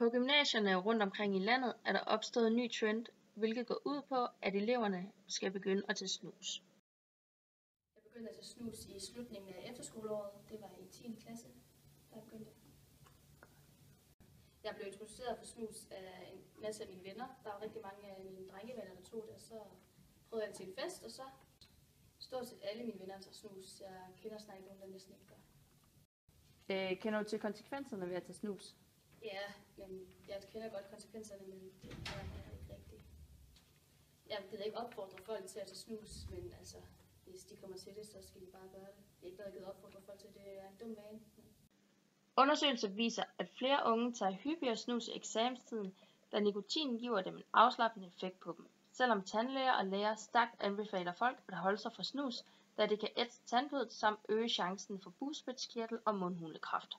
På gymnasierne rundt omkring i landet er der opstået en ny trend, hvilket går ud på, at eleverne skal begynde at tage snus. Jeg begyndte at tage snus i slutningen af efterskoleåret. Det var i 10. klasse, der begyndte jeg. Jeg blev introduceret for snus af en masse af mine venner. Der var rigtig mange af mine drengevenner, der tog det, og så prøvede jeg det til en fest, og så stort set alle mine venner tager snus. Jeg kender snart ikke nogen, der næsten ikke gør. Kender du til konsekvenserne ved at tage snus? Ja, men jeg kender godt konsekvenserne, men det gør jeg ikke rigtigt. Jeg gider ikke opfordre folk til at tage snus, men altså, hvis de kommer til det, så skal de bare gøre det. Det er ikke noget, jeg gider opfordre folk til. Det er en dum vane. Undersøgelser viser, at flere unge tager hyppigere snus i eksamenstiden, da nikotinen giver dem en afslappende effekt på dem. Selvom tandlæger og læger stærkt anbefaler folk at holde sig fra snus, da det kan ætse tandkødet samt øge chancen for bugspytkirtel og mundhulekræft.